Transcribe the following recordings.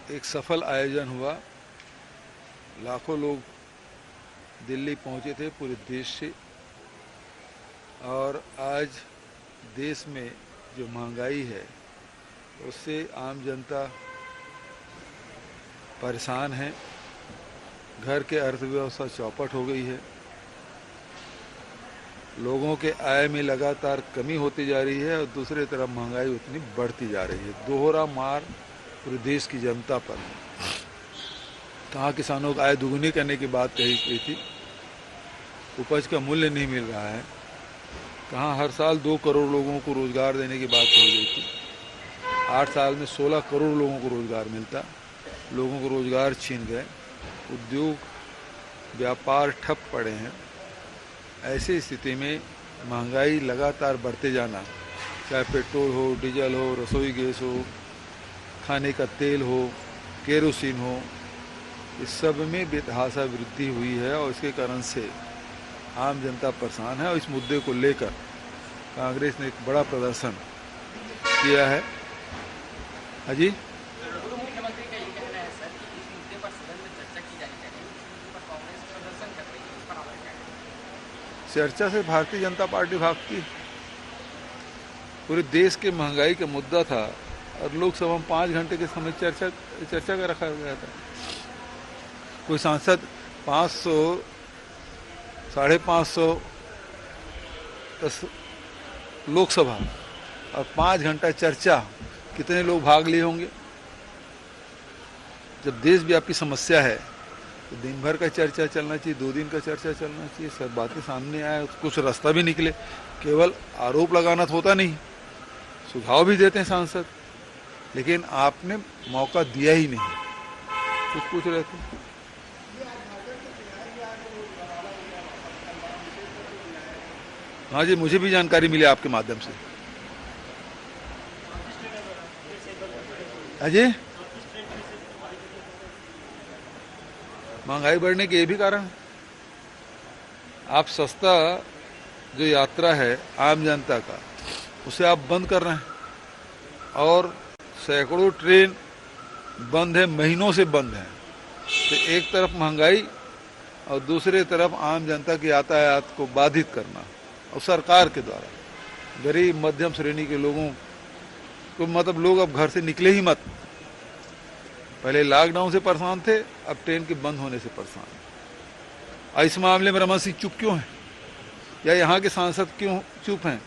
एक सफल आयोजन हुआ। लाखों लोग दिल्ली पहुंचे थे पूरे देश से। और आज देश में जो महंगाई है उससे आम जनता परेशान है। घर के अर्थव्यवस्था चौपट हो गई है। लोगों के आय में लगातार कमी होती जा रही है और दूसरी तरफ महंगाई उतनी बढ़ती जा रही है। दोहरा मार पूरे देश की जनता पर। कहाँ किसानों को आय दुगुनी करने की बात कही गई थी, उपज का मूल्य नहीं मिल रहा है। कहाँ हर साल 2 करोड़ लोगों को रोजगार देने की बात कही गई थी, 8 साल में 16 करोड़ लोगों को रोजगार मिलता। लोगों को रोजगार छीन गए, उद्योग व्यापार ठप पड़े हैं। ऐसी स्थिति में महंगाई लगातार बढ़ते जाना, चाहे पेट्रोल हो, डीजल हो, रसोई गैस हो, खाने का तेल हो, केरोसिन हो, इस सब में बेतहाशा वृद्धि हुई है और इसके कारण से आम जनता परेशान है। और इस मुद्दे को लेकर कांग्रेस ने एक बड़ा प्रदर्शन किया है। हाजी, मुख्यमंत्री का ये कहना है सर कि इस मुद्दे पर सदन में चर्चा की जानी चाहिए। इस मुद्दे पर कांग्रेस प्रदर्शन कर रही है, इस पर आप क्या कहेंगे? चर्चा से भारतीय जनता पार्टी भागती। पूरे देश के महंगाई का मुद्दा था और लोकसभा में 5 घंटे के समय चर्चा का रखा गया था। कोई सांसद 500, 550 लोकसभा और 5 घंटा चर्चा, कितने लोग भाग लिए होंगे? जब देशव्यापी समस्या है तो दिन भर का चर्चा चलना चाहिए, 2 दिन का चर्चा चलना चाहिए, सब बातें सामने आए, कुछ रास्ता भी निकले। केवल आरोप लगाना तो होता नहीं, सुझाव भी देते हैं सांसद, लेकिन आपने मौका दिया ही नहीं। कुछ पूछ रहे थे? हाँ जी, मुझे भी जानकारी मिली आपके माध्यम से। अजय, महंगाई बढ़ने के ये भी कारण है। आप सस्ता जो यात्रा है आम जनता का, उसे आप बंद कर रहे हैं और सैकड़ों ट्रेन बंद है, महीनों से बंद है। तो एक तरफ महंगाई और दूसरी तरफ आम जनता की यातायात को बाधित करना, और सरकार के द्वारा गरीब मध्यम श्रेणी के लोगों को, मतलब लोग अब घर से निकले ही मत। पहले लॉकडाउन से परेशान थे, अब ट्रेन के बंद होने से परेशान है। इस मामले में रमन सिंह चुप क्यों है, या यहाँ के सांसद क्यों चुप हैं?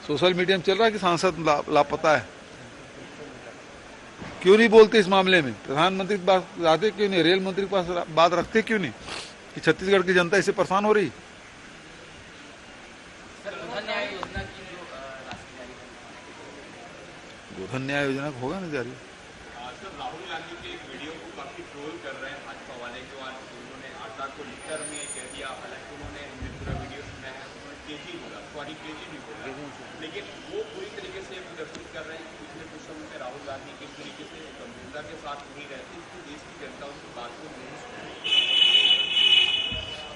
सोशल मीडिया में चल रहा है कि सांसद लापता है। क्यों नहीं बोलते इस मामले में? प्रधानमंत्री के पास जाते क्यों नहीं? रेल मंत्री के पास बात रखते क्यों नहीं कि छत्तीसगढ़ की जनता इससे परेशान हो रही? गोधन न्याय योजना होगा ना जारी। सर, राहुल गांधी के एक वीडियो को काफी ट्रोल कर रहे हैं भाजपा वाले, जो आज उन्होंने आटा को लीटर में कह दिया। हालांकि उन्होंने पूरा वीडियो सुना है, उन्होंने केजी बोला, सॉरी केजी नहीं बोला, लेकिन वो पूरी तरीके से प्रदर्शित कर रहे हैं कि पिछले कुछ समय में राहुल गांधी किस तरीके से गंभीरता के साथ नहीं रहते, इसको देश की जनता उनकी बात को नहीं सुन।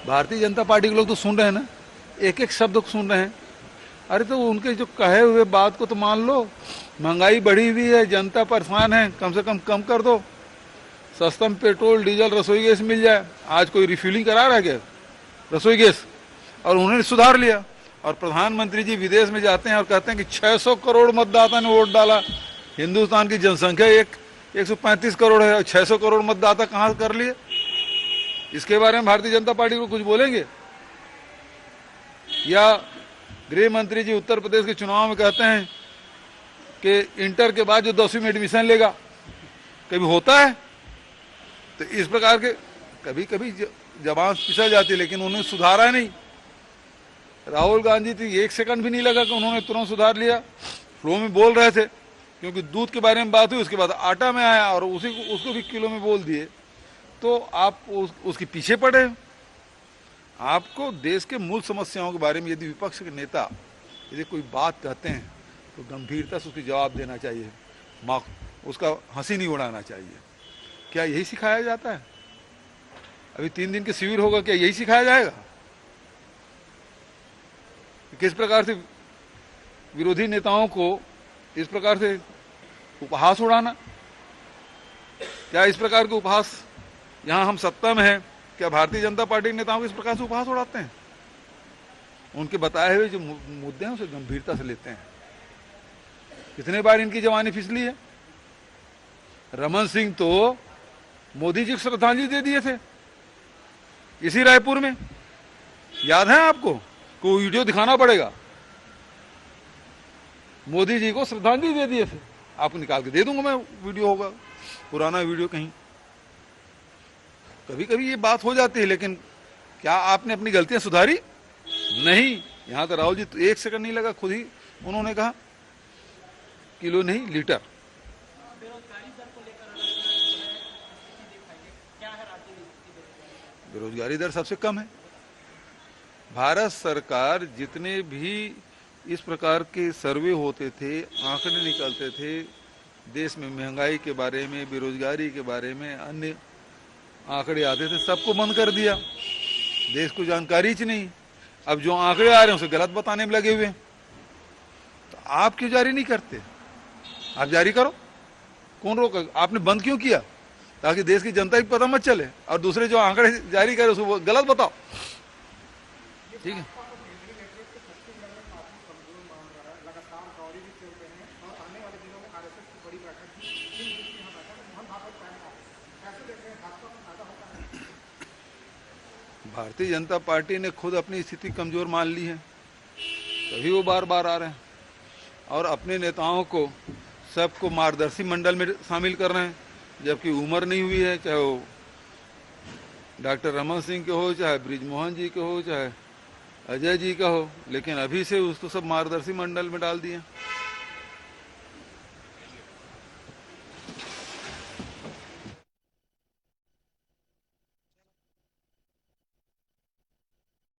भारतीय जनता पार्टी के लोग तो सुन रहे हैं ना, एक एक शब्द को सुन रहे हैं। अरे तो उनके जो कहे हुए बात को तो मान लो। महंगाई बढ़ी हुई है, जनता परेशान है, कम से कम कर दो। सस्ता में पेट्रोल डीजल रसोई गैस मिल जाए। आज कोई रिफ्यूलिंग करा रहा है क्या रसोई गैस? और उन्होंने सुधार लिया। और प्रधानमंत्री जी विदेश में जाते हैं और कहते हैं कि 600 करोड़ मतदाता ने वोट डाला। हिंदुस्तान की जनसंख्या 135 करोड़ है और 600 करोड़ मतदाता कहाँ कर लिए? इसके बारे में भारतीय जनता पार्टी को कुछ बोलेंगे? या गृह मंत्री जी उत्तर प्रदेश के चुनाव में कहते हैं कि इंटर के बाद जो 10वीं में एडमिशन लेगा, कभी होता है? तो इस प्रकार के कभी कभी जबान फिसल जाती है, लेकिन उन्होंने सुधारा नहीं। राहुल गांधी तो 1 सेकंड भी नहीं लगा कि उन्होंने तुरंत सुधार लिया। फ्लो में बोल रहे थे, क्योंकि दूध के बारे में बात हुई, उसके बाद आटा में आया और उसको भी किलो में बोल दिए। तो आप उसके पीछे पड़े। आपको देश के मूल समस्याओं के बारे में यदि विपक्ष के नेता यदि कोई बात कहते हैं तो गंभीरता से उसकी जवाब देना चाहिए, उसका हंसी नहीं उड़ाना चाहिए। क्या यही सिखाया जाता है? अभी 3 दिन के शिविर होगा, क्या यही सिखाया जाएगा? किस प्रकार से विरोधी नेताओं को इस प्रकार से उपहास उड़ाना? क्या इस प्रकार के उपहास, यहाँ हम सत्ता में हैं, क्या भारतीय जनता पार्टी नेताओं को इस प्रकार से उपहास उड़ाते हैं? उनके बताए हुए जो मुद्दे हैं उसे गंभीरता से लेते हैं। कितने बार इनकी जवानी फिसली है। रमन सिंह तो मोदी जी को श्रद्धांजलि दे दिए थे इसी रायपुर में, याद है आपको? कोई वीडियो दिखाना पड़ेगा। मोदी जी को श्रद्धांजलि दे दिए थे, आपको निकाल के दे दूंगा मैं, वीडियो होगा, पुराना वीडियो कहीं। कभी कभी ये बात हो जाती है, लेकिन क्या आपने अपनी गलतियां सुधारी? नहीं। यहां तो राहुल जी तो 1 सेकंड नहीं लगा, खुद ही उन्होंने कहा किलो नहीं लीटर। बेरोजगारी दर को लेकर अलग अलग जो है स्थिति दिखाई है, क्या है राज्य में स्थिति? बेरोजगारी दर सबसे कम है। भारत सरकार जितने भी इस प्रकार के सर्वे होते थे, आंकड़े निकलते थे देश में महंगाई के बारे में, बेरोजगारी के बारे में, अन्य आंकड़े आते थे, सबको बंद कर दिया। देश को जानकारी ही नहीं। अब जो आंकड़े आ रहे हैं उसे गलत बताने में लगे हुए हैं। तो आप क्यों जारी नहीं करते? आप जारी करो, कौन रोका? आपने बंद क्यों किया? ताकि देश की जनता को पता मत चले, और दूसरे जो आंकड़े जारी करे उसको गलत बताओ। ठीक है। भारतीय जनता पार्टी ने खुद अपनी स्थिति कमजोर मान ली है, तभी वो बार बार आ रहे हैं और अपने नेताओं को सबको मार्गदर्शी मंडल में शामिल कर रहे हैं, जबकि उम्र नहीं हुई है। चाहे वो डॉक्टर रमन सिंह के हो, चाहे ब्रिजमोहन जी के हो, चाहे अजय जी का हो, लेकिन अभी से उसको सब मार्गदर्शी मंडल में डाल दिए।